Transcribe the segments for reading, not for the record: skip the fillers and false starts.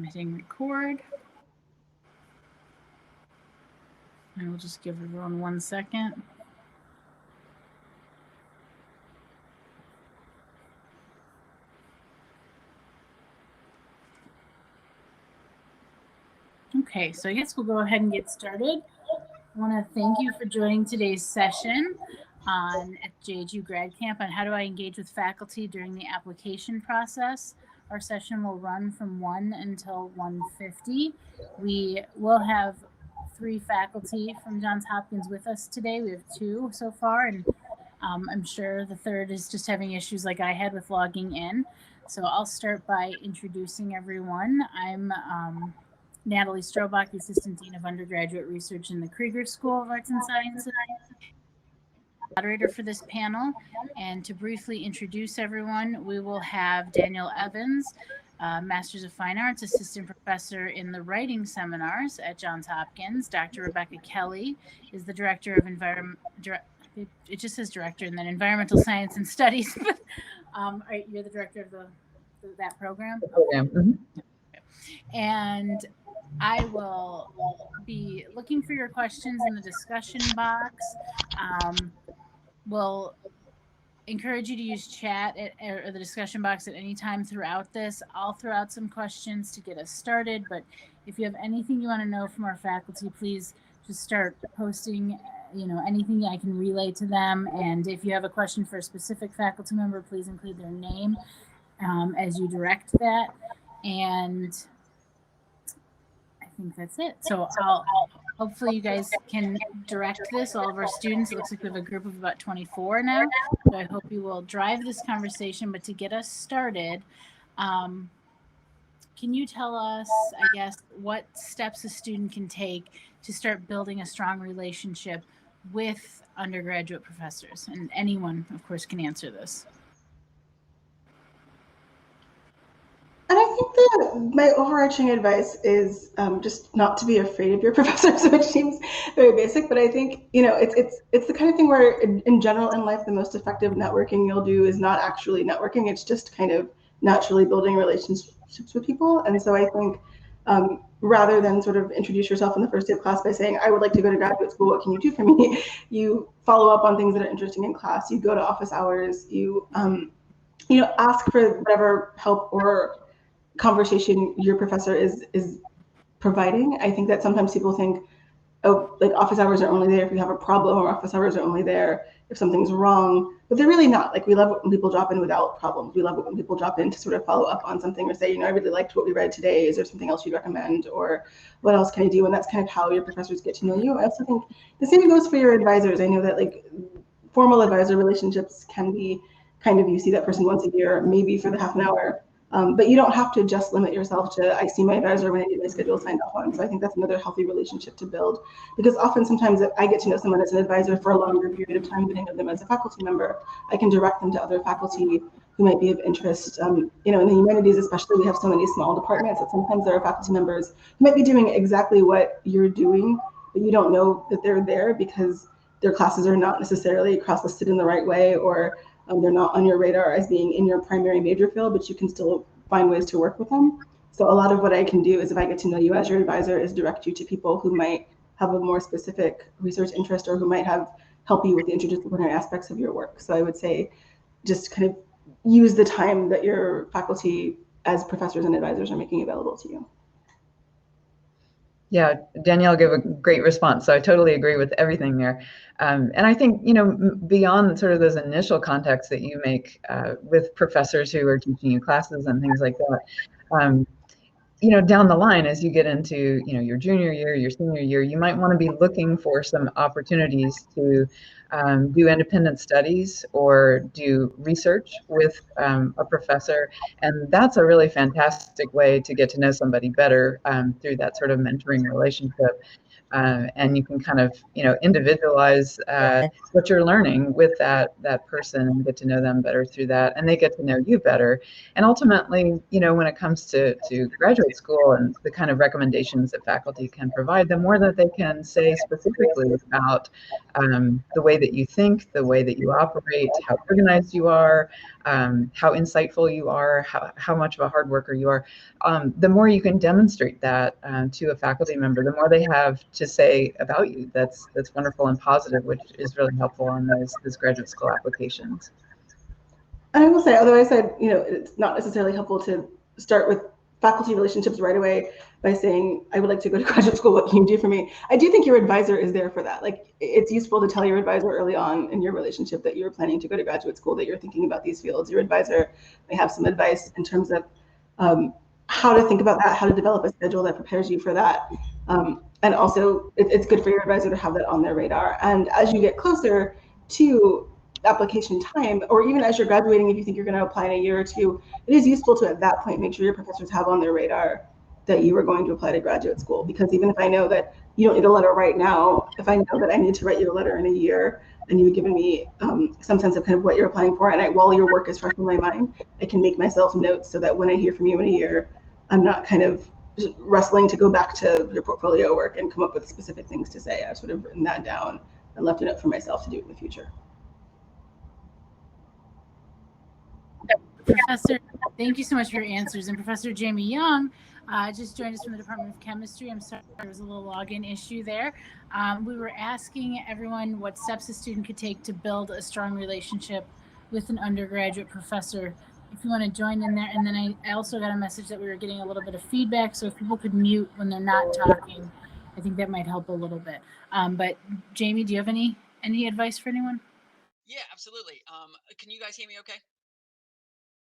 hitting record. I will just give everyone 1 second. Okay, so I guess we'll go ahead and get started. I want to thank you for joining today's session at JHU Grad Camp on how do I engage with faculty during the application process. Our session will run from 1 until 1:50. We will have 3 faculty from Johns Hopkins with us today. We have 2 so far, and I'm sure the third is just having issues like I had with logging in. So I'll start by introducing everyone. I'm Natalie Strobach, the Assistant Dean of Undergraduate Research in the Krieger School of Arts and Sciences, moderator for this panel. And to briefly introduce everyone, we will have Danielle Evans, Masters of Fine Arts, Assistant Professor in the Writing Seminars at Johns Hopkins. Dr. Rebecca Kelly is the Director of it just says Director and then Environmental Science and Studies. You're the Director of that program? Okay. Mm-hmm. And I will be looking for your questions in the discussion box. We'll encourage you to use chat or the discussion box at any time throughout this. I'll throw out some questions to get us started, but if you have anything you want to know from our faculty, please just start posting, anything I can relay to them. And if you have a question for a specific faculty member, please include their name as you direct that. And I think that's it. So hopefully you guys can direct this, all of our students. It looks like we have a group of about 24 now. So I hope you will drive this conversation. But to get us started, can you tell us, I guess, what steps a student can take to start building a strong relationship with undergraduate professors? And anyone, of course, can answer this. And I think that my overarching advice is just not to be afraid of your professors, which seems very basic, but I think, it's the kind of thing where in general in life, the most effective networking you'll do is not actually networking. It's just kind of naturally building relationships with people. And so I think rather than sort of introduce yourself in the first day of class by saying, I would like to go to graduate school, what can you do for me? You follow up on things that are interesting in class. You go to office hours. You, ask for whatever help or conversation your professor is providing. I think that sometimes people think, oh, like office hours are only there if you have a problem, or office hours are only there if something's wrong, but they're really not. Like, we love it when people drop in without problems. We love it when people drop in to sort of follow up on something or say, I really liked what we read today. Is there something else you'd recommend, or what else can I do? And that's kind of how your professors get to know you. I also think the same goes for your advisors. I know that like formal advisor relationships can be kind of, you see that person once a year, maybe for the half an hour. But you don't have to just limit yourself to, I see my advisor when I get my schedule signed off on. So I think that's another healthy relationship to build, because sometimes if I get to know someone as an advisor for a longer period of time than I know them as a faculty member, I can direct them to other faculty who might be of interest. In the humanities especially, we have so many small departments that sometimes there are faculty members who might be doing exactly what you're doing, but you don't know that they're there because their classes are not necessarily cross-listed in the right way, or they're not on your radar as being in your primary major field, but you can still find ways to work with them. So a lot of what I can do is, if I get to know you as your advisor, is direct you to people who might have a more specific research interest, or who might help you with the interdisciplinary aspects of your work. So I would say just kind of use the time that your faculty as professors and advisors are making available to you. Yeah, Danielle gave a great response. So I totally agree with everything there. And I think, beyond sort of those initial contacts that you make with professors who are teaching you classes and things like that, down the line, as you get into, your junior year, your senior year, you might want to be looking for some opportunities to do independent studies or do research with a professor. And that's a really fantastic way to get to know somebody better through that sort of mentoring relationship. And you can kind of, individualize what you're learning with that person and get to know them better through that, and they get to know you better. And ultimately, when it comes to graduate graduate school and the kind of recommendations that faculty can provide, the more that they can say specifically about the way that you think, the way that you operate, how organized you are, how insightful you are, how much of a hard worker you are. The more you can demonstrate that to a faculty member, the more they have to say about you. That's wonderful and positive, which is really helpful on those graduate school applications. And I will say, although I said, it's not necessarily helpful to start with faculty relationships right away by saying, I would like to go to graduate school, what can you do for me? I do think your advisor is there for that. Like, it's useful to tell your advisor early on in your relationship that you're planning to go to graduate school, that you're thinking about these fields. Your advisor may have some advice in terms of how to think about that, how to develop a schedule that prepares you for that. And also, it's good for your advisor to have that on their radar. And as you get closer to application time, or even as you're graduating, if you think you're going to apply in a year or two, it is useful to at that point make sure your professors have on their radar that you are going to apply to graduate school. Because even if I know that you don't need a letter right now, if I know that I need to write you a letter in a year and you've given me some sense of kind of what you're applying for, and while your work is fresh in my mind, I can make myself notes so that when I hear from you in a year, I'm not kind of just wrestling to go back to your portfolio work and come up with specific things to say. I've sort of written that down and left a note for myself to do in the future. Professor, thank you so much for your answers. And Professor Jamie Young just joined us from the Department of Chemistry. I'm sorry, there was a little login issue there. We were asking everyone what steps a student could take to build a strong relationship with an undergraduate professor. If you want to join in there. And then I also got a message that we were getting a little bit of feedback. So if people could mute when they're not talking, I think that might help a little bit. But Jamie, do you have any advice for anyone? Yeah, absolutely. Can you guys hear me okay?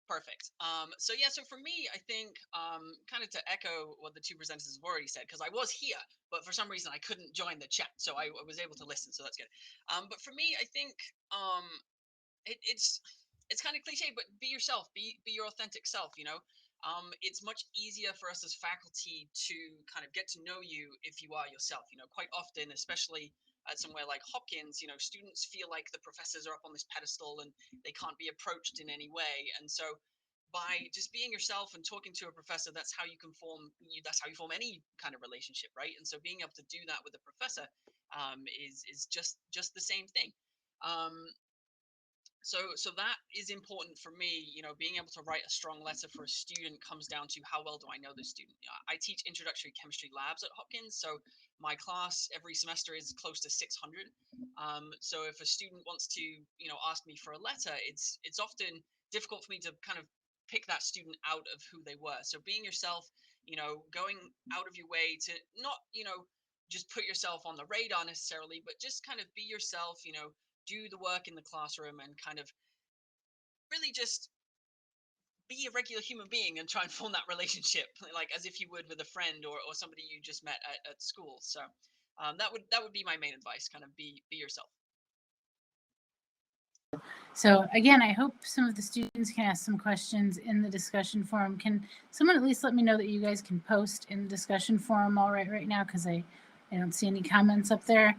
Perfect. So for me, I think kind of to echo what the two presenters have already said, because I was here, but for some reason I couldn't join the chat, so I was able to listen, so that's good. But for me, I think it's kind of cliche, but be yourself, be your authentic self. It's much easier for us as faculty to kind of get to know you if you are yourself. Quite often, especially at somewhere like Hopkins, students feel like the professors are up on this pedestal and they can't be approached in any way. And so by just being yourself and talking to a professor, that's how you form any kind of relationship, right? And so being able to do that with a professor is just the same thing. So that is important for me. Being able to write a strong letter for a student comes down to how well do I know the student. I teach introductory chemistry labs at Hopkins, so my class every semester is close to 600. So if a student wants to ask me for a letter, it's often difficult for me to kind of pick that student out of who they were. So being yourself, going out of your way to not just put yourself on the radar necessarily, but just kind of be yourself, do the work in the classroom and kind of really just be a regular human being and try and form that relationship like as if you would with a friend or somebody you just met at school. So that would be my main advice, kind of be yourself. So again, I hope some of the students can ask some questions in the discussion forum. Can someone at least let me know that you guys can post in the discussion forum all right now, because I don't see any comments up there.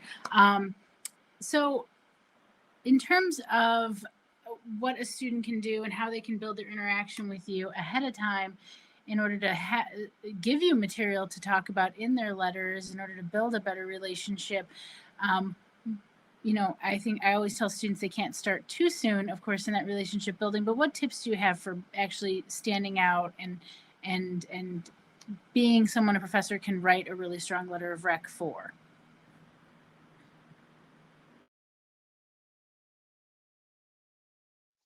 So in terms of what a student can do and how they can build their interaction with you ahead of time in order to give you material to talk about in their letters in order to build a better relationship, I think I always tell students they can't start too soon, of course, in that relationship building, but what tips do you have for actually standing out and being someone a professor can write a really strong letter of rec for?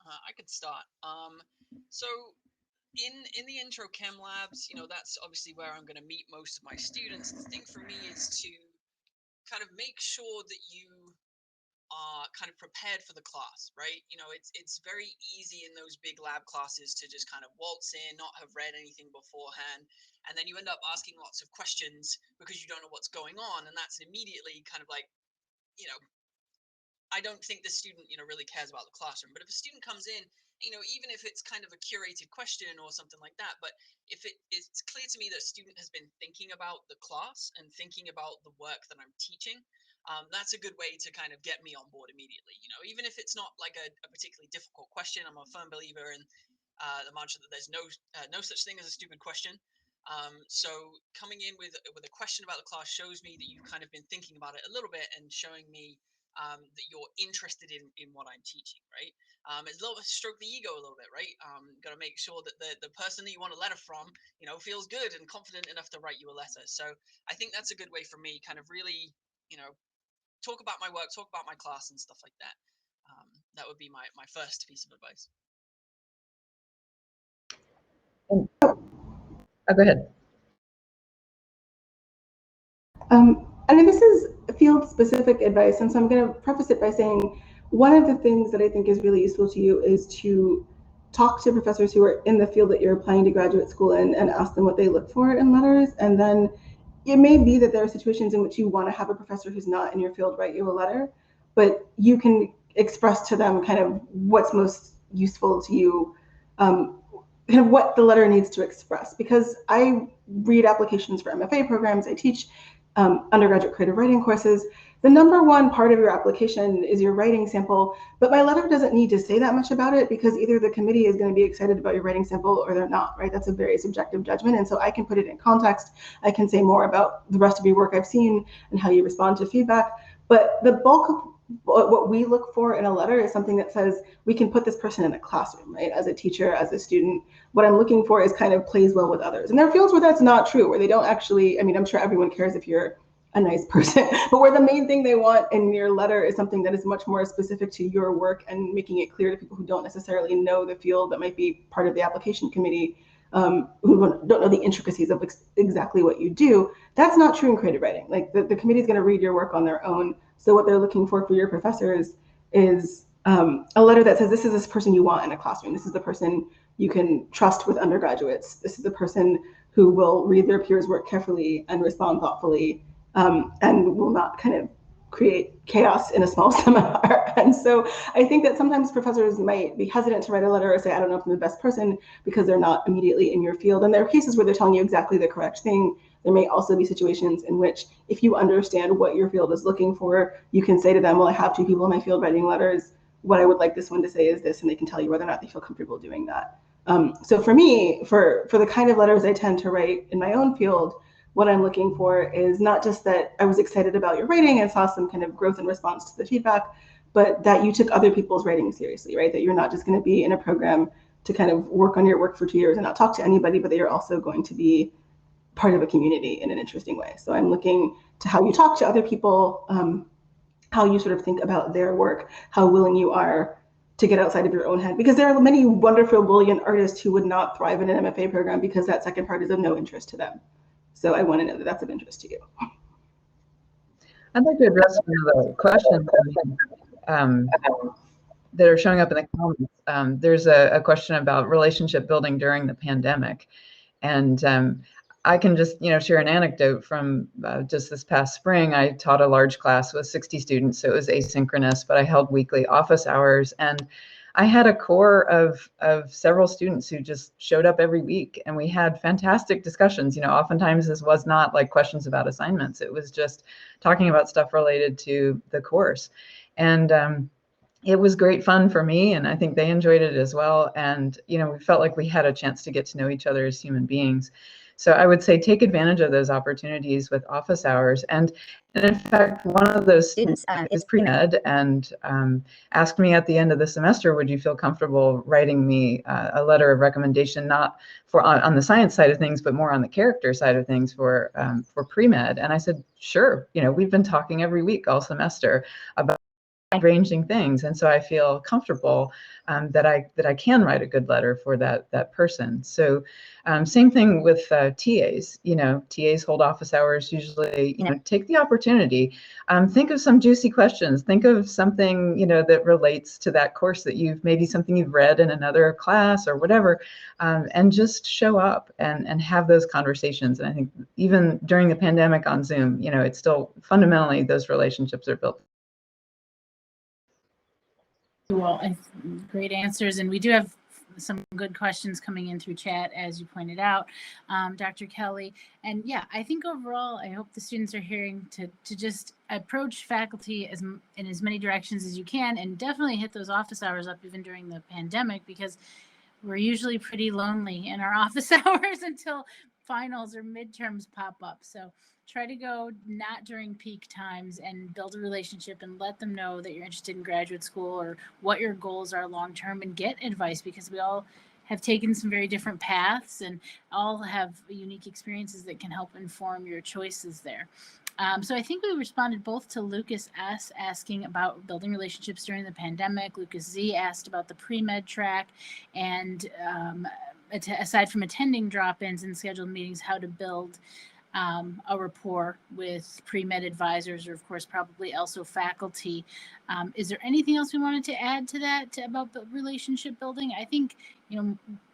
I could start. So in the intro chem labs, that's obviously where I'm going to meet most of my students. The thing for me is to kind of make sure that you are kind of prepared for the class, right? It's very easy in those big lab classes to just kind of waltz in, not have read anything beforehand, and then you end up asking lots of questions because you don't know what's going on, and that's immediately kind of like, I don't think the student, really cares about the classroom. But if a student comes in, even if it's kind of a curated question or something like that, but if it's clear to me that a student has been thinking about the class and thinking about the work that I'm teaching, that's a good way to kind of get me on board immediately. Even if it's not like a particularly difficult question, I'm a firm believer in the mantra that there's no such thing as a stupid question. So coming in with a question about the class shows me that you've kind of been thinking about it a little bit and showing me that you're interested in what I'm teaching, right? It's a little bit stroke the ego a little bit, right? Got to make sure that the person that you want a letter from, feels good and confident enough to write you a letter. So I think that's a good way for me, kind of really, talk about my work, talk about my class and stuff like that. That would be my first piece of advice. Oh, go ahead. I mean, this is field-specific advice, and so I'm going to preface it by saying one of the things that I think is really useful to you is to talk to professors who are in the field that you're applying to graduate school in and ask them what they look for in letters. And then it may be that there are situations in which you want to have a professor who's not in your field write you a letter, but you can express to them kind of what's most useful to you, kind of what the letter needs to express. Because I read applications for MFA programs, I teach undergraduate creative writing courses. The number one part of your application is your writing sample, but my letter doesn't need to say that much about it because either the committee is going to be excited about your writing sample or they're not, right? That's a very subjective judgment. And so I can put it in context. I can say more about the rest of your work I've seen and how you respond to feedback. But the bulk of what we look for in a letter is something that says we can put this person in a classroom, right? As a teacher, as a student, what I'm looking for is kind of plays well with others. And there are fields where that's not true, where they don't actually, I mean, I'm sure everyone cares if you're a nice person, but where the main thing they want in your letter is something that is much more specific to your work and making it clear to people who don't necessarily know the field that might be part of the application committee, who don't know the intricacies of exactly what you do. That's not true in creative writing. Like the committee is going to read your work on their own. So what they're looking for your professors is a letter that says, this is this person you want in a classroom. This is the person you can trust with undergraduates. This is the person who will read their peers' work carefully and respond thoughtfully, and will not kind of create chaos in a small seminar. And so I think that sometimes professors might be hesitant to write a letter or say, I don't know if I'm the best person, because they're not immediately in your field. And there are cases where they're telling you exactly the correct thing. There may also be situations in which, if you understand what your field is looking for, you can say to them, well, I have 2 people in my field writing letters. What I would like this one to say is this, and they can tell you whether or not they feel comfortable doing that. So for me, for the kind of letters I tend to write in my own field, what I'm looking for is not just that I was excited about your writing and saw some kind of growth in response to the feedback, but that you took other people's writing seriously, right? That you're not just going to be in a program to kind of work on your work for 2 years and not talk to anybody, but that you're also going to be part of a community in an interesting way. So I'm looking to how you talk to other people, how you sort of think about their work, how willing you are to get outside of your own head. Because there are many wonderful, brilliant artists who would not thrive in an MFA program because that second part is of no interest to them. So I want to know that that's of interest to you. I'd like to address some of the questions that are showing up in the comments. There's a question about relationship building during the pandemic. And I can just, share an anecdote from just this past spring. I taught a large class with 60 students, so it was asynchronous, but I held weekly office hours. And I had a core of several students who just showed up every week, and we had fantastic discussions. Oftentimes this was not like questions about assignments. It was just talking about stuff related to the course. And it was great fun for me, and I think they enjoyed it as well. And, we felt like we had a chance to get to know each other as human beings. So I would say take advantage of those opportunities with office hours. And in fact, one of those students is pre-med and asked me at the end of the semester, would you feel comfortable writing me a letter of recommendation, not for on the science side of things, but more on the character side of things for pre-med? And I said, sure. We've been talking every week all semester about ranging things, and so I feel comfortable that I can write a good letter for that person. So same thing with TAs. TAs hold office hours usually. Take the opportunity. Think of some juicy questions. Think of something that relates to that course that maybe something you've read in another class or whatever, and just show up and have those conversations. And I think even during the pandemic on Zoom, it's still fundamentally those relationships are built. Well, great answers. And we do have some good questions coming in through chat, as you pointed out, Dr. Kelly. And yeah, I think overall, I hope the students are hearing to just approach faculty in as many directions as you can, and definitely hit those office hours up even during the pandemic, because we're usually pretty lonely in our office hours until finals or midterms pop up. So try to go not during peak times and build a relationship and let them know that you're interested in graduate school or what your goals are long term, and get advice, because we all have taken some very different paths and all have unique experiences that can help inform your choices there. So I think we responded both to Lucas S. asking about building relationships during the pandemic. Lucas Z asked about the pre-med track, and aside from attending drop-ins and scheduled meetings, how to build a rapport with pre-med advisors, or of course probably also faculty. Is there anything else we wanted to add to that about the relationship building? I think,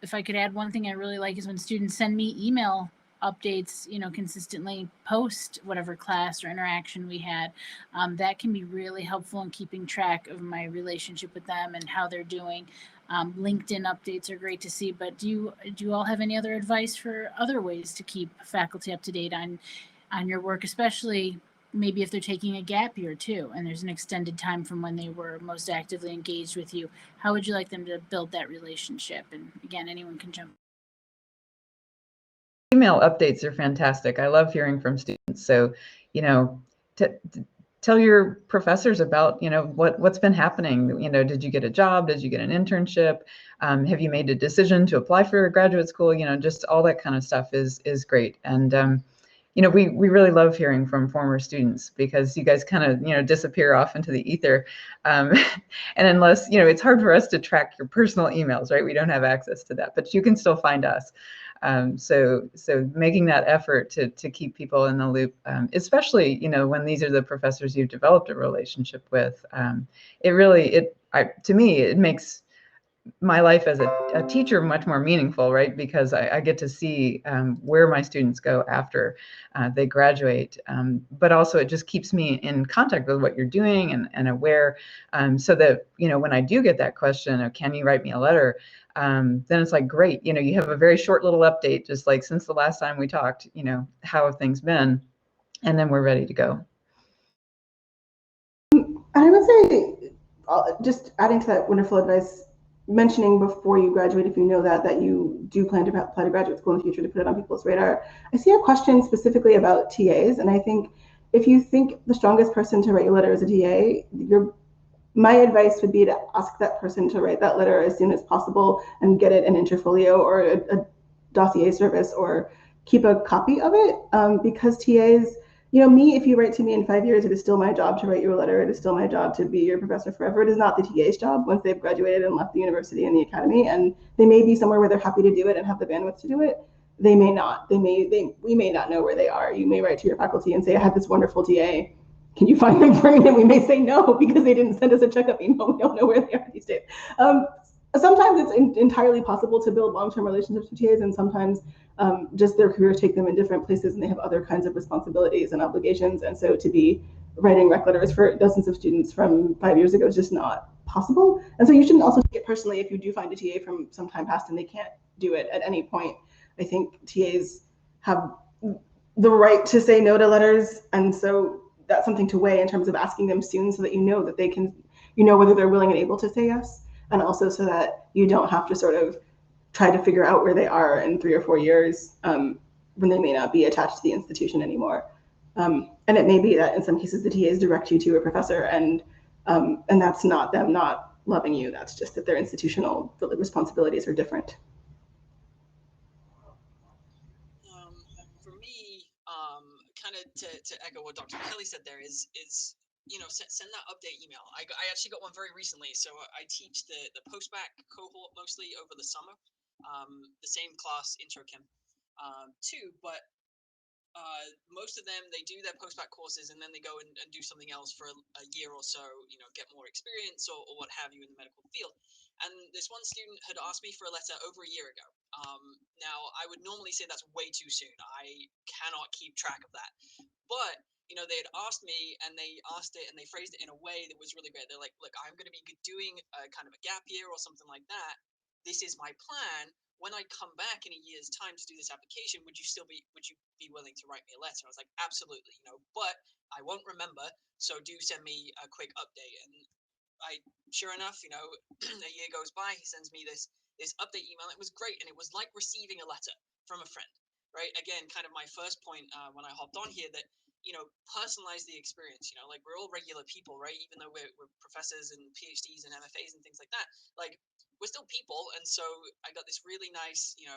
if I could add one thing I really like is when students send me email updates, consistently post whatever class or interaction we had. That can be really helpful in keeping track of my relationship with them and how they're doing. LinkedIn updates are great to see, but do you all have any other advice for other ways to keep faculty up to date on your work, especially maybe if they're taking a gap year too, and there's an extended time from when they were most actively engaged with you? How would you like them to build that relationship? And again, anyone can jump. Email updates are fantastic. I love hearing from students. So, tell your professors about, what's been happening. Did you get a job? Did you get an internship? Have you made a decision to apply for a graduate school? Just all that kind of stuff is great. And, we really love hearing from former students, because you guys kind of, disappear off into the ether. And unless, it's hard for us to track your personal emails, right? We don't have access to that, but you can still find us. So making that effort to keep people in the loop, especially, when these are the professors you've developed a relationship with, to me, it makes my life as a teacher much more meaningful, right? Because I get to see where my students go after they graduate, but also it just keeps me in contact with what you're doing and aware, so that, when I do get that question of, can you write me a letter? Then it's like, great, you have a very short little update, just like, since the last time we talked, how have things been? And then we're ready to go. I would say, just adding to that wonderful advice, mentioning before you graduate, if you know that you do plan to apply to graduate school in the future, to put it on people's radar. I see a question specifically about TAs, and I think if you think the strongest person to write your letter is a TA, my advice would be to ask that person to write that letter as soon as possible and get it in Interfolio or a dossier service, or keep a copy of it, because TAs, if you write to me in 5 years, it is still my job to write you a letter. It is still my job to be your professor forever. It is not the TA's job once they've graduated and left the university and the academy. And they may be somewhere where they're happy to do it and have the bandwidth to do it. They may not. We may not know where they are. You may write to your faculty and say, I had this wonderful TA. Can you find them for me? And we may say no, because they didn't send us a checkup email. We don't know where they are these days. Sometimes it's entirely possible to build long-term relationships with TAs, and sometimes just their careers take them in different places and they have other kinds of responsibilities and obligations. And so to be writing rec letters for dozens of students from 5 years ago is just not possible. And so you shouldn't also take it personally if you do find a TA from some time past and they can't do it at any point. I think TAs have the right to say no to letters, and so that's something to weigh in terms of asking them soon, so that you know that they can, whether they're willing and able to say yes, and also so that you don't have to sort of try to figure out where they are in 3 or 4 years, when they may not be attached to the institution anymore. And it may be that in some cases the TAs direct you to a professor, and that's not them not loving you. That's just that their institutional responsibilities are different. For me, kind of to echo what Dr. Kelly said there is send that update email. I actually got one very recently. So I teach the post-bac cohort mostly over the summer, the same class, intro chem, too, but most of them, they do their post-bac courses and then they go and do something else for a year or so, get more experience or what have you in the medical field. And this one student had asked me for a letter over a year ago. Now, I would normally say that's way too soon. I cannot keep track of that. But, they had asked me, and they asked it and they phrased it in a way that was really great. They're like, look, I'm going to be doing a kind of a gap year or something like that. This is my plan. When I come back in a year's time to do this application, would you be willing to write me a letter? I was like, absolutely, but I won't remember. So do send me a quick update. And sure enough, a year goes by, he sends me this update email. It was great. And it was like receiving a letter from a friend. right? Again, kind of my first point when I hopped on here, that, personalize the experience. Like, we're all regular people, right? Even though we're professors and PhDs and MFAs and things like that, like, we're still people. And so I got this really nice, it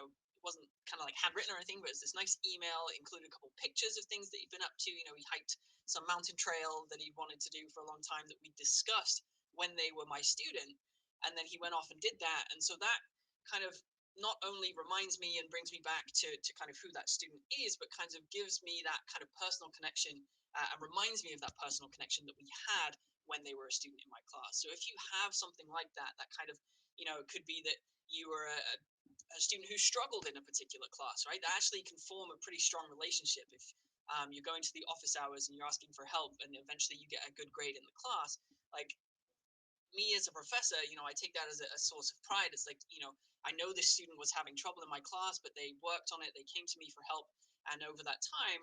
wasn't kind of like handwritten or anything, but it's this nice email. It included a couple pictures of things that he'd been up to. He hiked some mountain trail that he wanted to do for a long time that we discussed when they were my student. And then he went off and did that. And so that kind of not only reminds me and brings me back to kind of who that student is, but kind of gives me that kind of personal connection and reminds me of that personal connection that we had when they were a student in my class. So if you have something like that, that kind of, it could be that you were a student who struggled in a particular class, right? That actually can form a pretty strong relationship. If you're going to the office hours and you're asking for help and eventually you get a good grade in the class, like, me as a professor, I take that as a source of pride. It's like, I know this student was having trouble in my class, but they worked on it. They came to me for help. And over that time,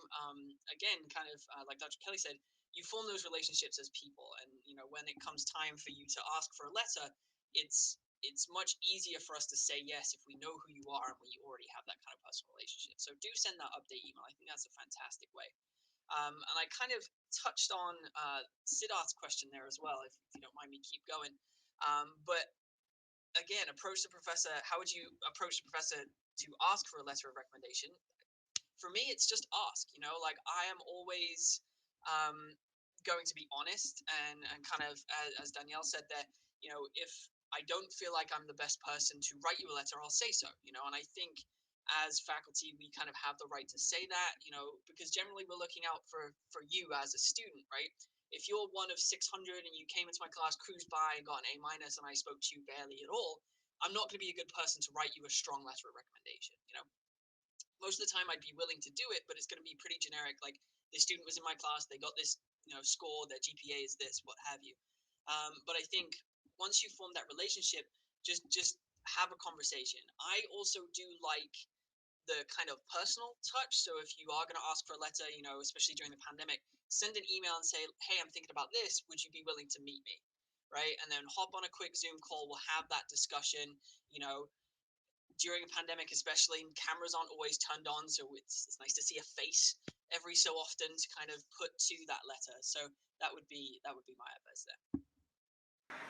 again, kind of like Dr. Kelly said, you form those relationships as people. And, when it comes time for you to ask for a letter, it's much easier for us to say yes if we know who you are and we already have that kind of personal relationship. So do send that update email. I think that's a fantastic way. And I kind of touched on Siddharth's question there as well, if you don't mind me keep going. But again, approach the professor. How would you approach the professor to ask for a letter of recommendation? For me, it's just ask. Like, I am always going to be honest and kind of, as Danielle said there, if I don't feel like I'm the best person to write you a letter, I'll say so. And I think as faculty, we kind of have the right to say that, because generally we're looking out for you as a student, right? If you're one of 600 and you came into my class, cruised by and got an A- and I spoke to you barely at all, I'm not going to be a good person to write you a strong letter of recommendation. Most of the time I'd be willing to do it, but it's going to be pretty generic. Like, the student was in my class, they got this, score, their GPA is this, what have you. But I think once you form that relationship, just have a conversation. I also do like the kind of personal touch. So if you are going to ask for a letter, especially during the pandemic, send an email and say, hey, I'm thinking about this. Would you be willing to meet me? Right. And then hop on a quick Zoom call. We'll have that discussion. During a pandemic, especially, cameras aren't always turned on. So it's nice to see a face every so often to kind of put to that letter. So that would be my advice there.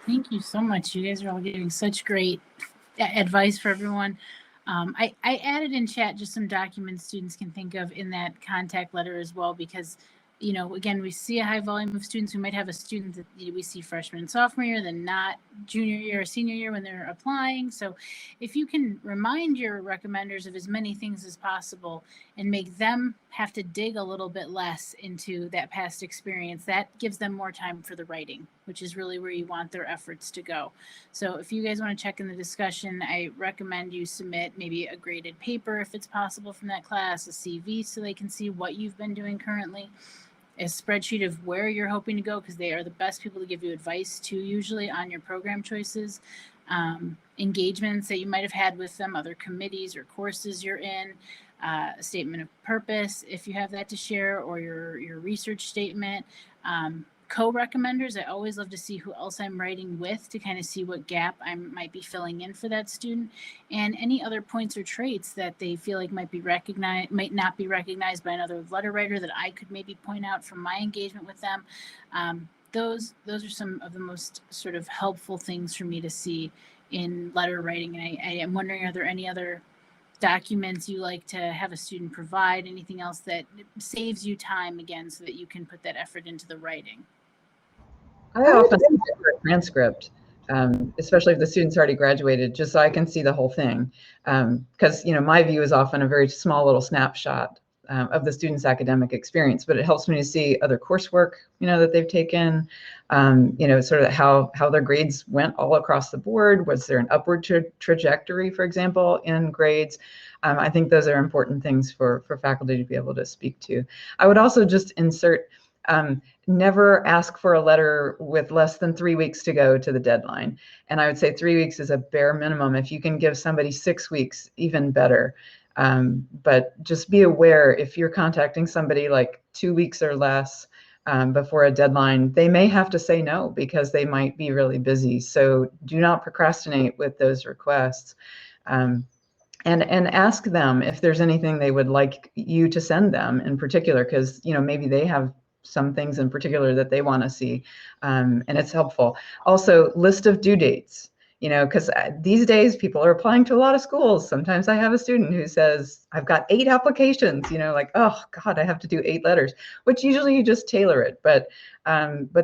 Thank you so much. You guys are all giving such great advice for everyone. I added in chat just some documents students can think of in that contact letter as well, because, again, we see a high volume of students. We might have a student that we see freshman and sophomore year, then not junior year or senior year when they're applying. So if you can remind your recommenders of as many things as possible and make them have to dig a little bit less into that past experience, that gives them more time for the writing, which is really where you want their efforts to go. So if you guys want to check in the discussion, I recommend you submit maybe a graded paper if it's possible from that class, a CV so they can see what you've been doing currently, a spreadsheet of where you're hoping to go, because they are the best people to give you advice too, usually on your program choices, engagements that you might have had with them, other committees or courses you're in, a statement of purpose if you have that to share, or your research statement. Co-recommenders, I always love to see who else I'm writing with to kind of see what gap I might be filling in for that student, and any other points or traits that they feel like might not be recognized by another letter writer that I could maybe point out from my engagement with them. Those are some of the most sort of helpful things for me to see in letter writing. And I am wondering, are there any other documents you like to have a student provide? Anything else that saves you time, again, so that you can put that effort into the writing? I often send a transcript, especially if the student's already graduated, just so I can see the whole thing. Because my view is often a very small little snapshot of the student's academic experience, but it helps me to see other coursework, that they've taken, sort of how their grades went all across the board. Was there an upward trajectory, for example, in grades? I think those are important things for faculty to be able to speak to. I would also just insert, never ask for a letter with less than 3 weeks to go to the deadline. And I would say 3 weeks is a bare minimum. If you can give somebody 6 weeks, even better. But just be aware, if you're contacting somebody like 2 weeks or less before a deadline, they may have to say no because they might be really busy. So do not procrastinate with those requests. and ask them if there's anything they would like you to send them in particular, because maybe they have some things in particular that they want to see, and it's helpful. Also, list of due dates, because these days people are applying to a lot of schools. Sometimes I have a student who says, I've got 8 applications, like, oh God, I have to do 8 letters, which usually you just tailor it, but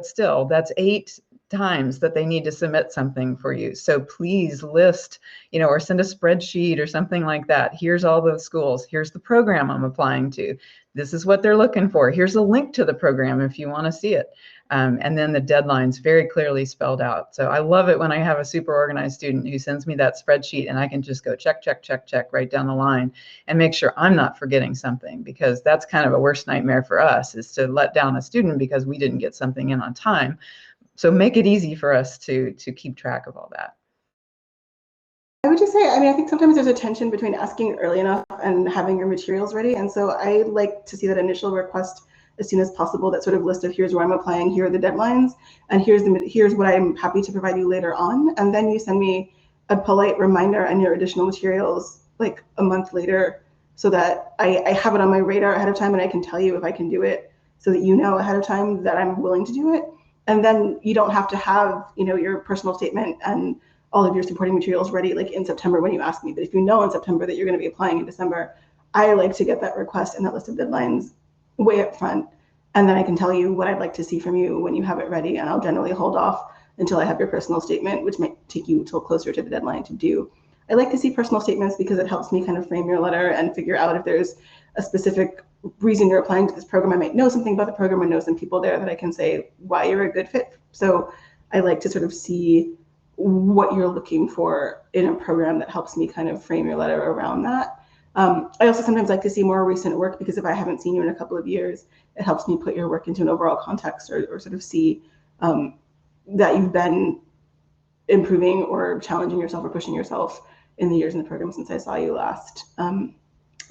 still, that's 8 times that they need to submit something for you. So please list, or send a spreadsheet or something like that. Here's all the schools. Here's the program I'm applying to. This is what they're looking for. Here's a link to the program if you want to see it. And then the deadline's very clearly spelled out. So I love it when I have a super organized student who sends me that spreadsheet and I can just go check, check, check, check right down the line and make sure I'm not forgetting something, because that's kind of a worst nightmare for us, is to let down a student because we didn't get something in on time. So make it easy for us to keep track of all that. I would just say, I think sometimes there's a tension between asking early enough and having your materials ready. And so I like to see that initial request as soon as possible, that sort of list of here's where I'm applying, here are the deadlines, and here's what I'm happy to provide you later on. And then you send me a polite reminder and your additional materials like a month later, so that I have it on my radar ahead of time and I can tell you if I can do it, so that you know ahead of time that I'm willing to do it. And then you don't have to have, your personal statement and all of your supporting materials ready like in September when you ask me. But if you know in September that you're going to be applying in December, I like to get that request and that list of deadlines way up front. And then I can tell you what I'd like to see from you when you have it ready. And I'll generally hold off until I have your personal statement, which might take you till closer to the deadline to do. I like to see personal statements because it helps me kind of frame your letter and figure out if there's a specific reason you're applying to this program. I might know something about the program or know some people there that I can say why you're a good fit. So I like to sort of see what you're looking for in a program that helps me kind of frame your letter around that. I also sometimes like to see more recent work, because if I haven't seen you in a couple of years, it helps me put your work into an overall context, or sort of see that you've been improving or challenging yourself or pushing yourself in the years in the program since I saw you last.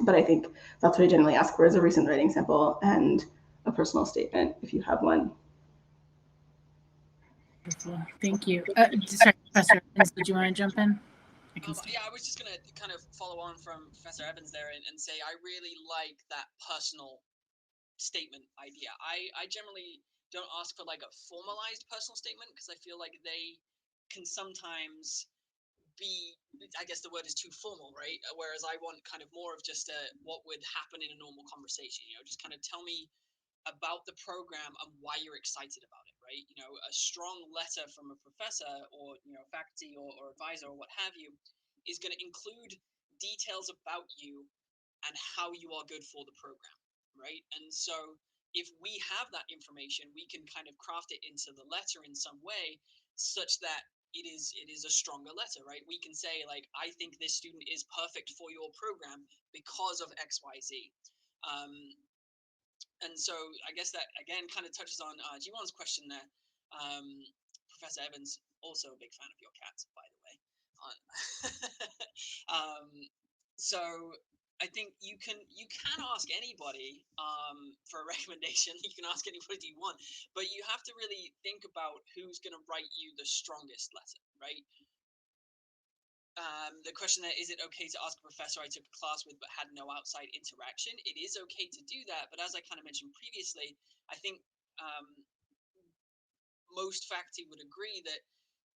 But I think that's what I generally ask for, is a recent writing sample and a personal statement if you have one. Thank you. Sorry, Professor Evans, did you want to jump in? Yeah, I was just going to kind of follow on from Professor Evans there and say I really like that personal statement idea. I generally don't ask for like a formalized personal statement, because I feel like they can sometimes be, I guess the word is too formal, right? Whereas I want kind of more of just what would happen in a normal conversation, just kind of tell me about the program and why you're excited about it, right? A strong letter from a professor or faculty or advisor or what have you is going to include details about you and how you are good for the program, right? And so if we have that information, we can kind of craft it into the letter in some way such that it is a stronger letter, right? We can say like, I think this student is perfect for your program because of XYZ. And so I guess that again kind of touches on Jiwon's question there. Professor Evans, also a big fan of your cats, by the way. So I think you can ask anybody for a recommendation. You can ask anybody you want, but you have to really think about who's going to write you the strongest letter, right? The question there, is it okay to ask a professor I took a class with but had no outside interaction? It is okay to do that, but as I kind of mentioned previously, I think most faculty would agree that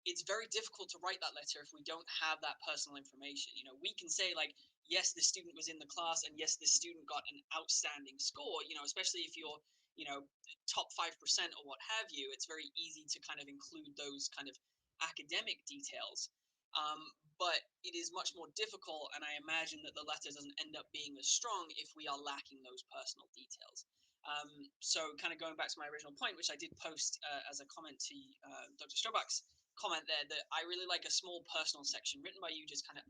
it's very difficult to write that letter if we don't have that personal information. We can say like, yes, the student was in the class, and yes, the student got an outstanding score, especially if you're, top 5% or what have you. It's very easy to kind of include those kind of academic details. But it is much more difficult, and I imagine that the letter doesn't end up being as strong if we are lacking those personal details. So kind of going back to my original point, which I did post as a comment to Dr. Strobach's comment there, that I really like a small personal section written by you, just kind of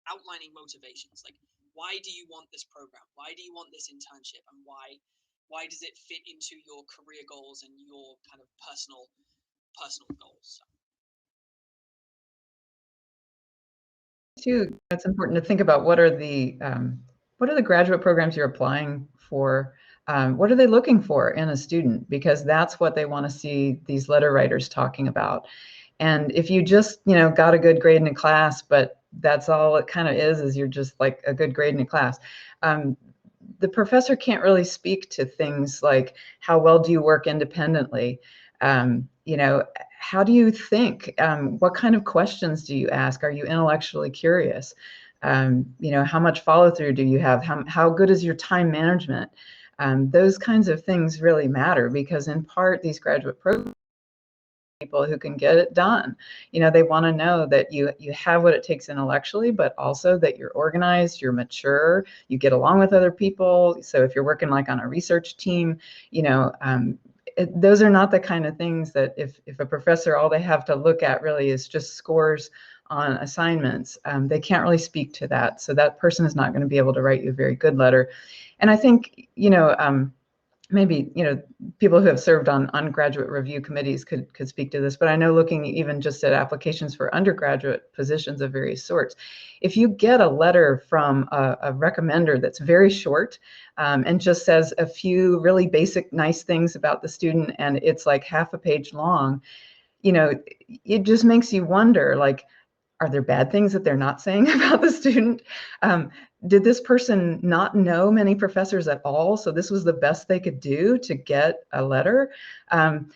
outlining motivations. Like, why do you want this program? Why do you want this internship? And why does it fit into your career goals and your kind of personal goals? So. Too, it's important to think about what are the graduate programs you're applying for. What are they looking for in a student? Because that's what they want to see these letter writers talking about. And if you just got a good grade in a class, but that's all it kind of is you're just like a good grade in a class. The professor can't really speak to things like, how well do you work independently? You know, how do you think? What kind of questions do you ask? Are you intellectually curious? You know, how much follow through do you have? How good is your time management? Those kinds of things really matter, because in part these graduate programs, people who can get it done. You know, they want to know that you have what it takes intellectually, but also that you're organized, you're mature, you get along with other people. So if you're working like on a research team, you know, those are not the kind of things that if a professor, all they have to look at really is just scores on assignments, they can't really speak to that. So that person is not going to be able to write you a very good letter. And I think, you know, maybe, you know, people who have served on graduate review committees could speak to this, but I know, looking even just at applications for undergraduate positions of various sorts, if you get a letter from a recommender that's very short, and just says a few really basic, nice things about the student, and it's like half a page long, you know, it just makes you wonder, like, are there bad things that they're not saying about the student? Did this person not know many professors at all? So this was the best they could do to get a letter. And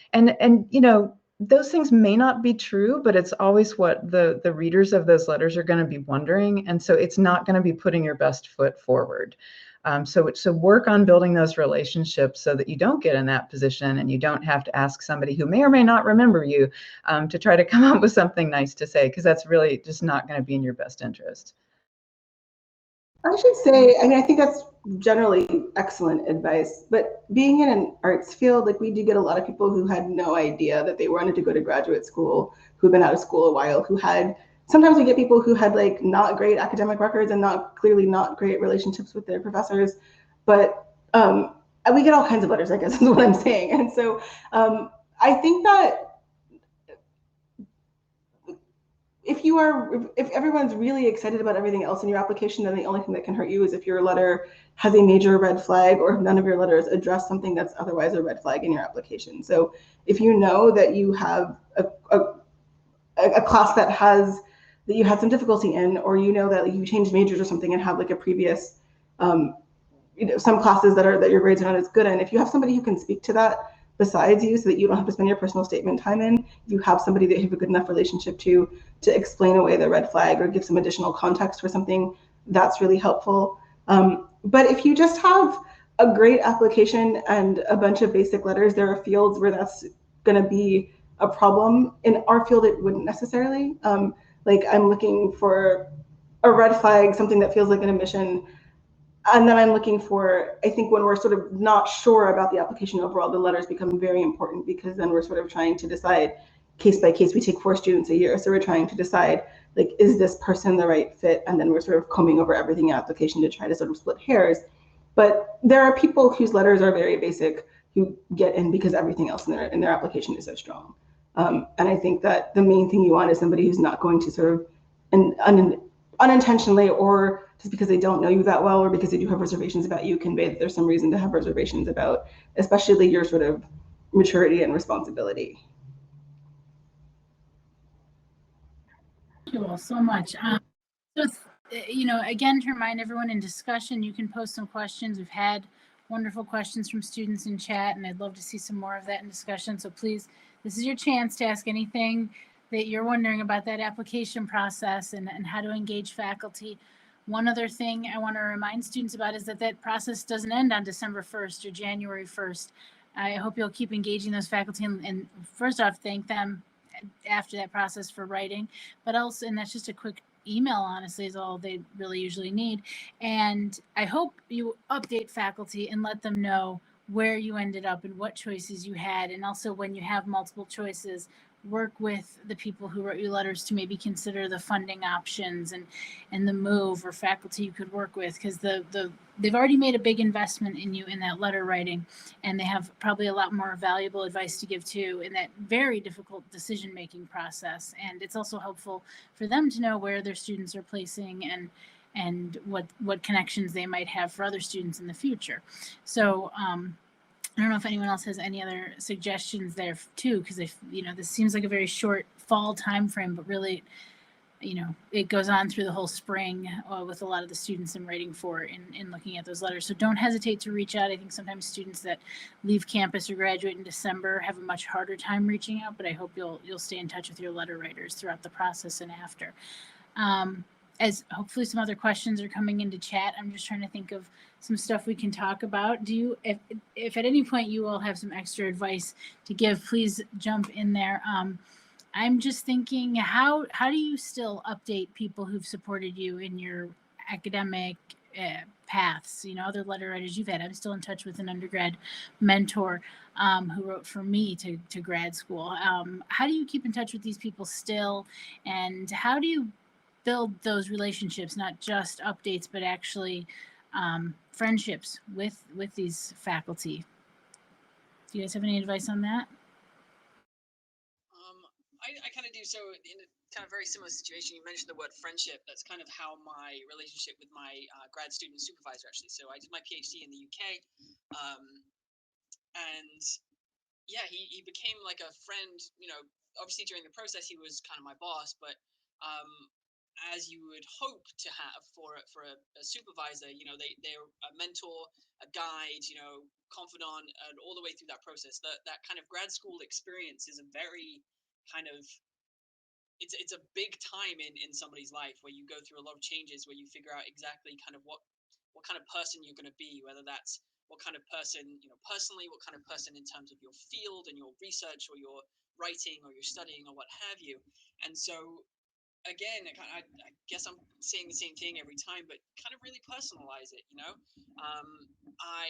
you know, those things may not be true, but it's always what the readers of those letters are going to be wondering. And so it's not going to be putting your best foot forward. So work on building those relationships so that you don't get in that position and you don't have to ask somebody who may or may not remember you to try to come up with something nice to say, because that's really just not going to be in your best interest. I should say, I mean, I think that's generally excellent advice, but being in an arts field, like, we do get a lot of people who had no idea that they wanted to go to graduate school, who've been out of school a while, who had, sometimes we get people who had like not great academic records and clearly not great relationships with their professors, but we get all kinds of letters, I guess is what I'm saying. And so I think that if everyone's really excited about everything else in your application, then the only thing that can hurt you is if your letter has a major red flag, or if none of your letters address something that's otherwise a red flag in your application. So if you know that you have a class that you had some difficulty in, or you know that you changed majors or something and have like a previous you know, some classes that your grades are not as good in, if you have somebody who can speak to that besides you, so that you don't have to spend your personal statement time in, if you have somebody that you have a good enough relationship to explain away the red flag or give some additional context for something, that's really helpful. But if you just have a great application and a bunch of basic letters, there are fields where that's going to be a problem. In our field, it wouldn't necessarily. Like, I'm looking for a red flag, something that feels like an omission. And then I'm looking for, I think when we're sort of not sure about the application overall, the letters become very important, because then we're sort of trying to decide case by case. We take 4 students a year, so we're trying to decide, like, is this person the right fit? And then we're sort of combing over everything in application to try to sort of split hairs. But there are people whose letters are very basic who get in because everything else in their application is so strong. And I think that the main thing you want is somebody who's not going to sort of unintentionally, or just because they don't know you that well, or because they do have reservations about you, convey that there's some reason to have reservations about, especially your sort of maturity and responsibility. Thank you all so much. So, you know, again, to remind everyone, in discussion, you can post some questions. We've had wonderful questions from students in chat, and I'd love to see some more of that in discussion. So please, this is your chance to ask anything that you're wondering about that application process and how to engage faculty. One other thing I want to remind students about is that process doesn't end on December 1st or January 1st. I hope you'll keep engaging those faculty, and first off, thank them after that process for writing, but also, and that's just a quick email, honestly, is all they really usually need. And I hope you update faculty and let them know where you ended up and what choices you had. And also, when you have multiple choices, work with the people who wrote you letters to maybe consider the funding options and the move, or faculty you could work with, because they've already made a big investment in you in that letter writing, and they have probably a lot more valuable advice to give too in that very difficult decision making process. And it's also helpful for them to know where their students are placing and what connections they might have for other students in the future. So I don't know if anyone else has any other suggestions there too, because if, you know, this seems like a very short fall time frame, but really it goes on through the whole spring with a lot of the students I'm writing for in looking at those letters. So don't hesitate to reach out. I think sometimes students that leave campus or graduate in December have a much harder time reaching out, but I hope you'll stay in touch with your letter writers throughout the process and after. As hopefully some other questions are coming into chat, I'm just trying to think of some stuff we can talk about. Do you, if at any point you all have some extra advice to give, please jump in there. I'm just thinking, how do you still update people who've supported you in your academic paths? Other letter writers you've had. I'm still in touch with an undergrad mentor who wrote for me to grad school. How do you keep in touch with these people still, and how do you build those relationships, not just updates, but actually friendships with these faculty? Do you guys have any advice on that? I kind of do. So in a kind of very similar situation, you mentioned the word friendship. That's kind of how my relationship with my grad student supervisor actually. So I did my PhD in the UK, and yeah, he became like a friend. Obviously during the process he was kind of my boss, but as you would hope to have for a supervisor, they're a mentor, a guide, confidant, and all the way through that process. That kind of grad school experience is a very kind of it's a big time in somebody's life where you go through a lot of changes, where you figure out exactly kind of what kind of person you're going to be, whether that's what kind of person, personally, what kind of person in terms of your field and your research or your writing or your studying or what have you. And so again, I guess I'm saying the same thing every time, but kind of really personalize it. I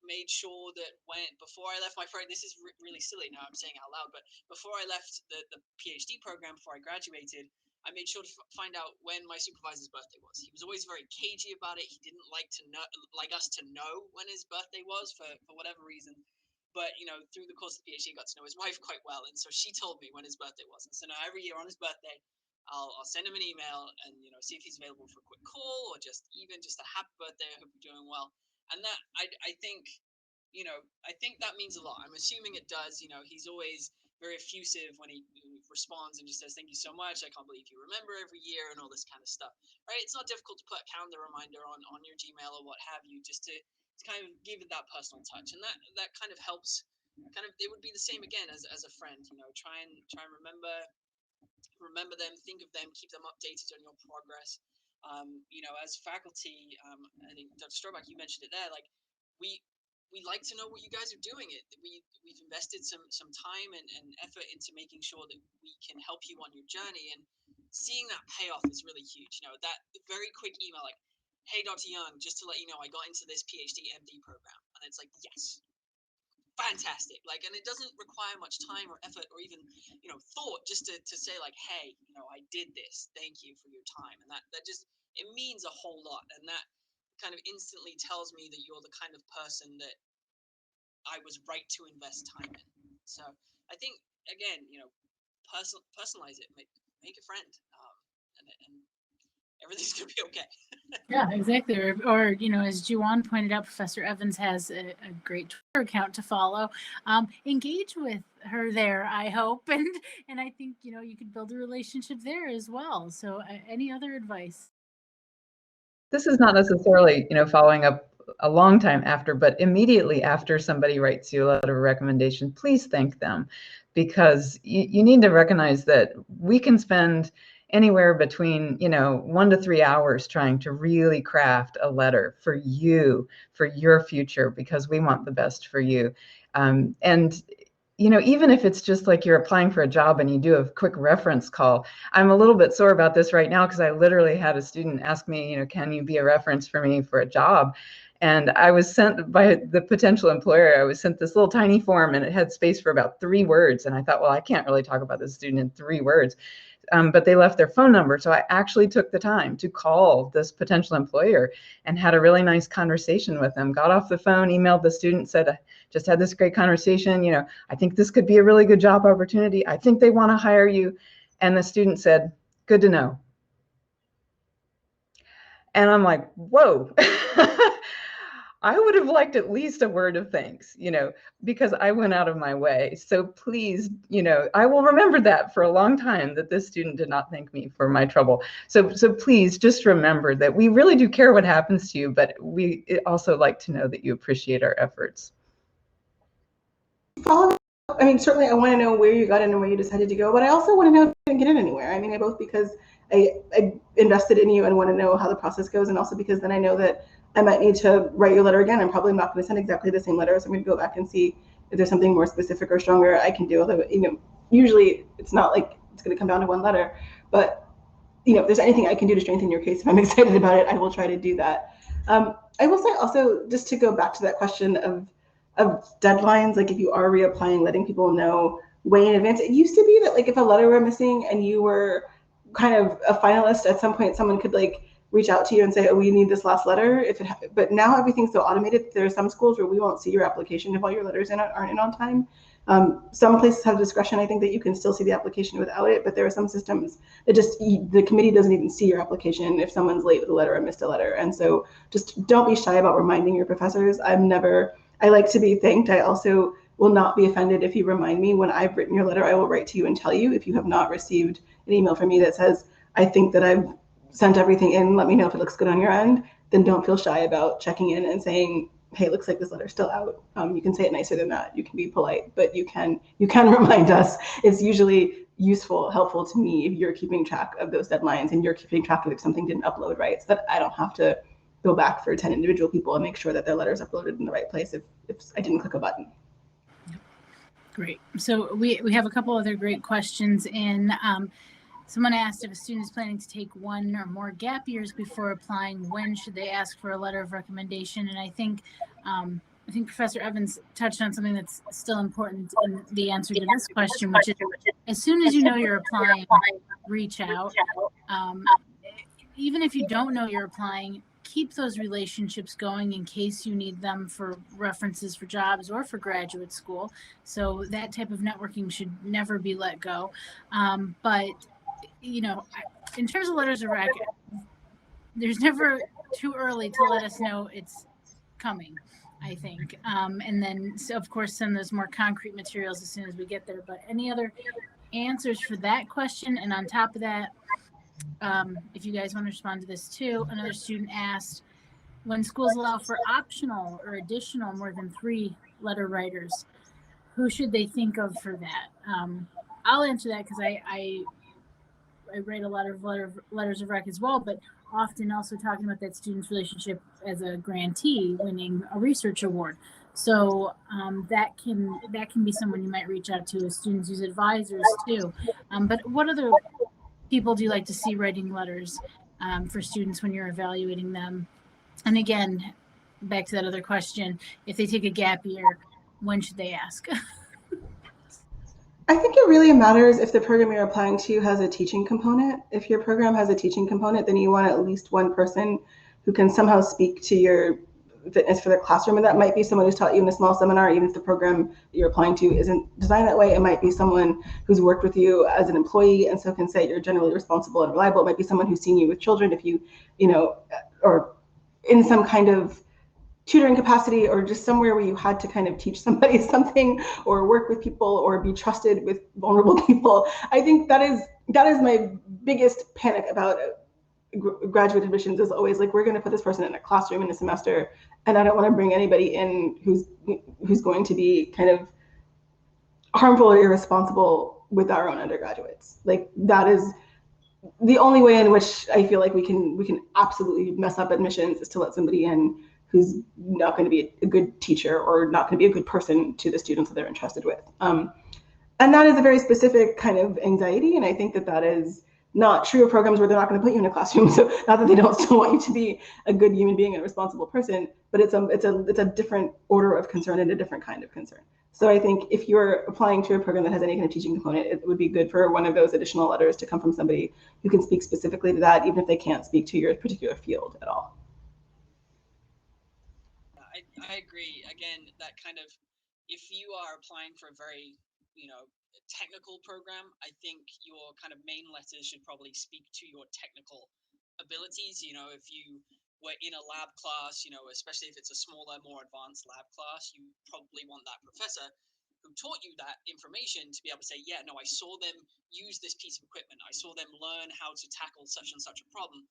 made sure that before I left my friend, this is really silly now I'm saying out loud, but before I left the PhD program, before I graduated, I made sure to find out when my supervisor's birthday was. He was always very cagey about it. He didn't like us to know when his birthday was for whatever reason. But through the course of the PhD, I got to know his wife quite well, and so she told me when his birthday was. And so now every year on his birthday, I'll send him an email and see if he's available for a quick call or just a happy birthday. I hope you're doing well. And that I think that means a lot. I'm assuming it does. He's always very effusive when he responds and just says, "Thank you so much. I can't believe you remember every year," and all this kind of stuff. Right? It's not difficult to put a calendar reminder on your Gmail or what have you, just to kind of give it that personal touch, and that kind of helps. It would be the same again as a friend. Try and remember them, think of them, keep them updated on your progress. As faculty, I think Dr. Strobach, you mentioned it there. Like we like to know what you guys are doing. We've invested some time and effort into making sure that we can help you on your journey, and seeing that payoff is really huge. That very quick email like, "Hey, Dr. Young, just to let you know, I got into this PhD MD program," and it's like, yes, fantastic. And it doesn't require much time or effort or even thought, just to say like, "Hey, I did this, thank you for your time," and that just, it means a whole lot, and that kind of instantly tells me that you're the kind of person that I was right to invest time in. So I think again, personalize it, make a friend, and everything's gonna be okay. Yeah, exactly. Or as Juwan pointed out, Professor Evans has a great Twitter account to follow. Engage with her there, I hope, and I think you could build a relationship there as well. So, any other advice? This is not necessarily, following up a long time after, but immediately after somebody writes you a letter of recommendation, please thank them, because you need to recognize that we can spend anywhere between 1 to 3 hours trying to really craft a letter for you, for your future, because we want the best for you. And even if it's just like you're applying for a job and you do a quick reference call. I'm a little bit sore about this right now because I literally had a student ask me, can you be a reference for me for a job? And I was sent by the potential employer, I was sent this little tiny form and it had space for about 3 words. And I thought, well, I can't really talk about this student in 3 words. But they left their phone number. So I actually took the time to call this potential employer and had a really nice conversation with them. Got off the phone, emailed the student, said, just had this great conversation. I think this could be a really good job opportunity. I think they want to hire you. And the student said, "Good to know." And I'm like, whoa. I would have liked at least a word of thanks, because I went out of my way. So please, I will remember that for a long time, that this student did not thank me for my trouble. So please just remember that we really do care what happens to you, but we also like to know that you appreciate our efforts. I mean, certainly I want to know where you got in and where you decided to go, but I also want to know if you didn't get in anywhere. I mean, both because I invested in you and want to know how the process goes, and also because then I know that I might need to write your letter again. I'm probably not going to send exactly the same letter, so I'm going to go back and see if there's something more specific or stronger I can do. Although, usually it's not like it's going to come down to one letter, but if there's anything I can do to strengthen your case, if I'm excited about it, I will try to do that. I will say also, just to go back to that question of deadlines, like if you are reapplying, letting people know way in advance. It used to be that like if a letter were missing and you were kind of a finalist, at some point someone could like reach out to you and say, oh, we need this last letter. But now everything's so automated. There are some schools where we won't see your application if all your letters aren't in on time. Some places have discretion, I think, that you can still see the application without it, but there are some systems that just, the committee doesn't even see your application if someone's late with a letter or missed a letter. And so just don't be shy about reminding your professors. I like to be thanked. I also will not be offended if you remind me when I've written your letter. I will write to you and tell you if you have not received an email from me that says, I think that I've sent everything in, let me know if it looks good on your end. Then don't feel shy about checking in and saying, hey, it looks like this letter's still out. You can say it nicer than that. You can be polite, but you can remind us. It's usually useful, helpful to me if you're keeping track of those deadlines and you're keeping track of if something didn't upload right, so that I don't have to go back for 10 individual people and make sure that their letter's uploaded in the right place if I didn't click a button. Great. So we have a couple other great questions in. Someone asked if a student is planning to take one or more gap years before applying, when should they ask for a letter of recommendation? And I think Professor Evans touched on something that's still important in the answer to this question, which is as soon as you know you're applying, reach out. Even if you don't know you're applying, keep those relationships going in case you need them for references for jobs or for graduate school. So that type of networking should never be let go. But in terms of letters of rec, there's never too early to let us know it's coming, I think. And then, so of course, send those more concrete materials as soon as we get there. But any other answers for that question? And on top of that, if you guys want to respond to this too, another student asked, when schools allow for optional or additional more than 3 letter writers, who should they think of for that? I'll answer that because I write a lot of letters of rec as well, but often also talking about that student's relationship as a grantee winning a research award. So that can be someone you might reach out to. As students use advisors too. But what other people do you like to see writing letters for students when you're evaluating them? And again, back to that other question, if they take a gap year, when should they ask? I think it really matters if the program you're applying to has a teaching component. If your program has a teaching component, then you want at least one person who can somehow speak to your fitness for the classroom. And that might be someone who's taught you in a small seminar, even if the program that you're applying to isn't designed that way. It might be someone who's worked with you as an employee and so can say you're generally responsible and reliable. It might be someone who's seen you with children if you or in some kind of tutoring capacity, or just somewhere where you had to kind of teach somebody something or work with people or be trusted with vulnerable people. I think that is my biggest panic about graduate admissions, is always like, we're going to put this person in a classroom in a semester, and I don't want to bring anybody in who's going to be kind of harmful or irresponsible with our own undergraduates. Like, that is the only way in which I feel like we can absolutely mess up admissions, is to let somebody in who's not going to be a good teacher or not going to be a good person to the students that they're entrusted with. And that is a very specific kind of anxiety. And I think that is not true of programs where they're not going to put you in a classroom. So not that they don't still want you to be a good human being and a responsible person, but it's a different order of concern and a different kind of concern. So I think if you're applying to a program that has any kind of teaching component, it would be good for one of those additional letters to come from somebody who can speak specifically to that, even if they can't speak to your particular field at all. I agree. Again, that kind of, if you are applying for a very, technical program, I think your kind of main letters should probably speak to your technical abilities. If you where in a lab class, you know, especially if it's a smaller, more advanced lab class, you probably want that professor who taught you that information to be able to say, yeah, no, I saw them use this piece of equipment. I saw them learn how to tackle such and such a problem.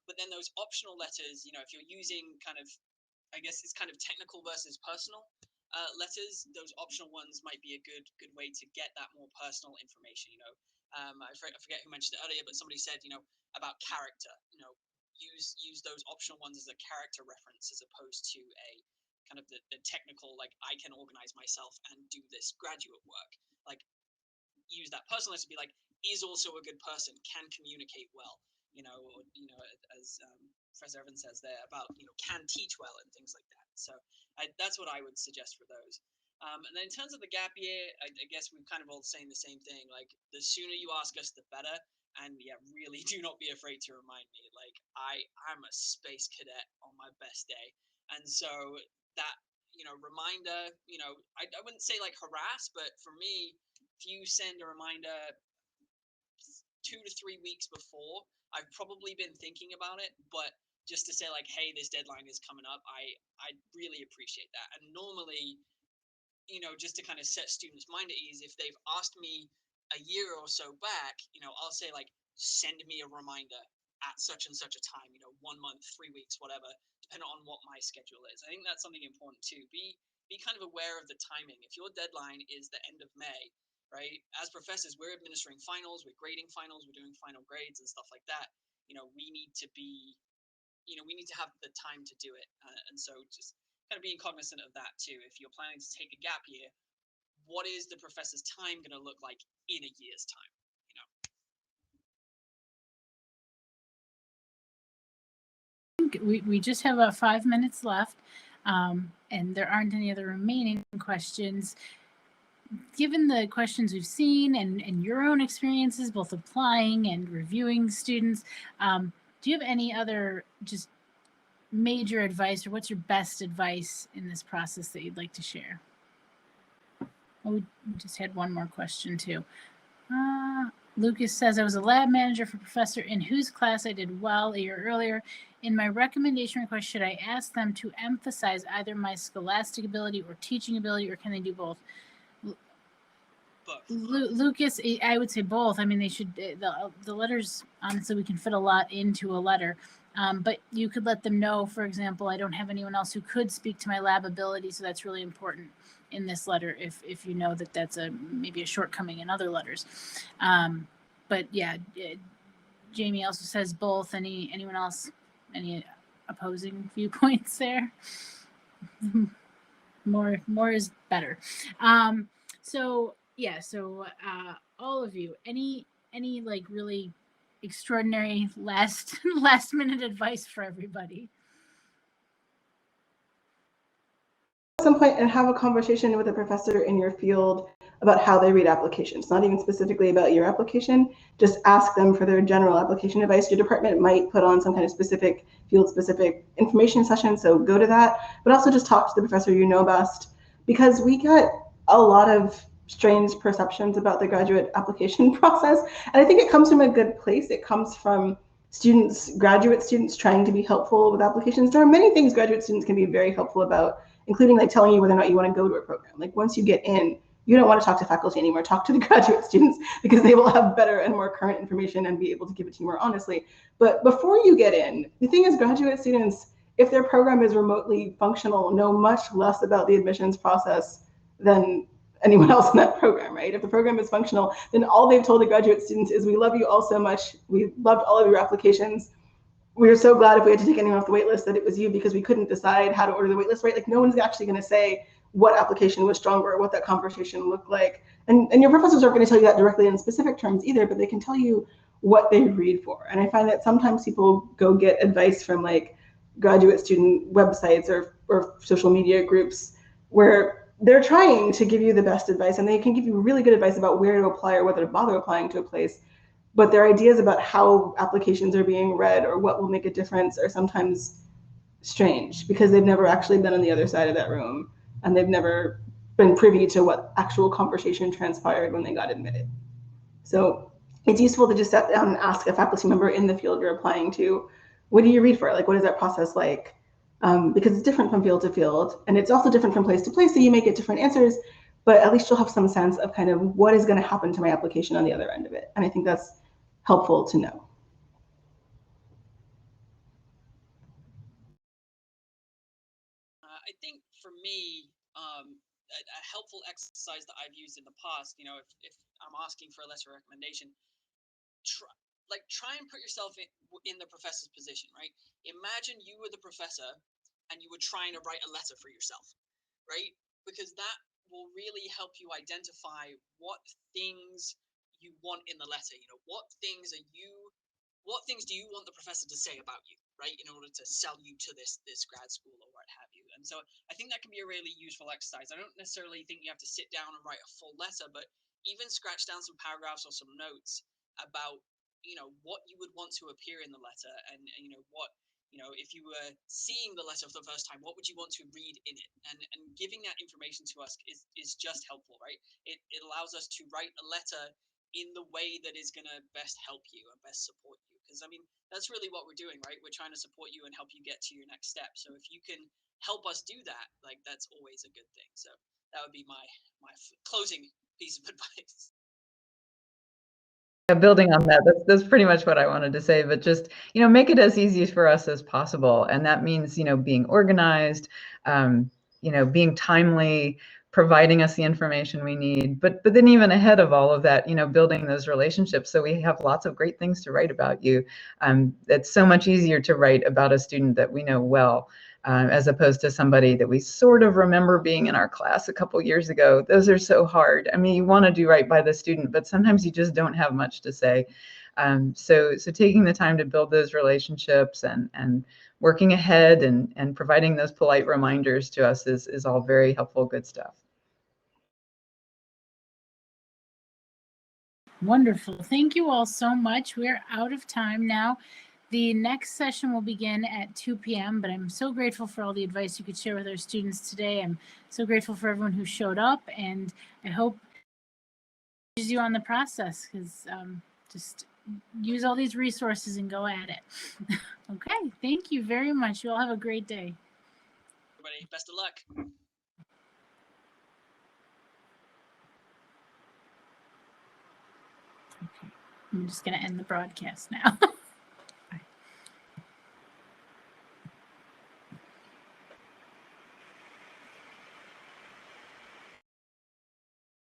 But then those optional letters, you know, if you're using kind of, I guess it's kind of technical versus personal letters, those optional ones might be a good way to get that more personal information. You know, I forget who mentioned it earlier, but somebody said, you know, about character. You know, use those optional ones as a character reference as opposed to a kind of the technical, like, I can organize myself and do this graduate work. Like, use that personal letter to be like, is also a good person, can communicate well, you know, or, you know, as Professor Evans says there about, you know, can teach well and things like that. So that's what I would suggest for those. And then in terms of the gap year, I guess we're kind of all saying the same thing. Like, the sooner you ask us, the better. And yeah, really do not be afraid to remind me. Like, I'm a space cadet on my best day. And so that, you know, reminder, you know, I wouldn't say like harass, but for me, if you send a reminder 2 to 3 weeks before, I've probably been thinking about it, but just to say like, hey, this deadline is coming up, I really appreciate that. And normally, you know, just to kind of set students' mind at ease, if they've asked me a year or so back, you know, I'll say like, send me a reminder at such and such a time, you know, 1 month, 3 weeks, whatever, depending on what my schedule is. I think that's something important too. Be kind of aware of the timing. If your deadline is the end of May, right? As professors, we're administering finals, we're grading finals, we're doing final grades and stuff like that. You know, we need to be, you know, we need to have the time to do it. And so just kind of being cognizant of that too. If you're planning to take a gap year, what is the professor's time going to look like in a year's time? You know. We just have about 5 minutes left, and there aren't any other remaining questions. Given the questions we've seen and your own experiences, both applying and reviewing students, do you have any other just major advice, or what's your best advice in this process that you'd like to share? Oh, we just had one more question too. Lucas says, I was a lab manager for a professor in whose class I did well a year earlier. In my recommendation request, should I ask them to emphasize either my scholastic ability or teaching ability, or can they do both? Lucas, I would say both. I mean, they should, the letters, honestly, we can fit a lot into a letter. But you could let them know, for example, I don't have anyone else who could speak to my lab ability, so that's really important in this letter if you know that that's maybe a shortcoming in other letters. But yeah, Jamie also says both. Anyone else, any opposing viewpoints there? More is better. So yeah, so all of you, any like really extraordinary last minute advice for everybody? At some point and have a conversation with a professor in your field about how they read applications, not even specifically about your application. Just ask them for their general application advice. Your department might put on some kind of specific field specific information session, so go to that, but also just talk to the professor you know best, because we get a lot of strange perceptions about the graduate application process, and I think it comes from a good place. It comes from graduate students trying to be helpful with applications. There are many things graduate students can be very helpful about, including like telling you whether or not you want to go to a program. Like, once you get in, you don't want to talk to faculty anymore. Talk to the graduate students, because they will have better and more current information and be able to give it to you more honestly. But before you get in, the thing is, graduate students, if their program is remotely functional, know much less about the admissions process than anyone else in that program, right? If the program is functional, then all they've told the graduate students is, we love you all so much. We loved all of your applications. We were so glad if we had to take anyone off the wait list that it was you, because we couldn't decide how to order the wait list, right? Like, no one's actually going to say what application was stronger or what that conversation looked like. And your professors aren't going to tell you that directly in specific terms either, but they can tell you what they read for. And I find that sometimes people go get advice from like graduate student websites or social media groups where they're trying to give you the best advice, and they can give you really good advice about where to apply or whether to bother applying to a place. But their ideas about how applications are being read or what will make a difference are sometimes strange, because they've never actually been on the other side of that room, and they've never been privy to what actual conversation transpired when they got admitted. So it's useful to just sit down and ask a faculty member in the field you're applying to, what do you read for? Like, what is that process like? Because it's different from field to field, and it's also different from place to place, so you may get different answers, but at least you'll have some sense of kind of what is going to happen to my application on the other end of it. And I think that's helpful to know. I think for me, a helpful exercise that I've used in the past, if I'm asking for a letter of recommendation, try and put yourself in the professor's position, right? Imagine you were the professor and you were trying to write a letter for yourself, right? Because that will really help you identify what things you want in the letter. What things do you want the professor to say about you, right? In order to sell you to this grad school or what have you. And so I think that can be a really useful exercise. I don't necessarily think you have to sit down and write a full letter, but even scratch down some paragraphs or some notes about what you would want to appear in the letter, and what if you were seeing the letter for the first time, what would you want to read in it, and giving that information to us is just helpful, right? It allows us to write a letter in the way that is going to best help you and best support you, because that's really what we're doing, right? We're trying to support you and help you get to your next step. So if you can help us do that, like, that's always a good thing. So that would be my closing piece of advice. Building on that, that's pretty much what I wanted to say, but just, make it as easy for us as possible. And that means, being organized, being timely, providing us the information we need, but then even ahead of all of that, building those relationships so we have lots of great things to write about you. It's so much easier to write about a student that we know well, as opposed to somebody that we sort of remember being in our class a couple years ago. Those are so hard. I mean, you want to do right by the student, but sometimes you just don't have much to say. So taking the time to build those relationships and working ahead and providing those polite reminders to us is all very helpful, good stuff. Wonderful. Thank you all so much. We're out of time now. The next session will begin at 2 p.m., but I'm so grateful for all the advice you could share with our students today. I'm so grateful for everyone who showed up, and I hope it you on the process, because just use all these resources and go at it. Okay, thank you very much. You all have a great day. Everybody, best of luck. Okay. I'm just going to end the broadcast now.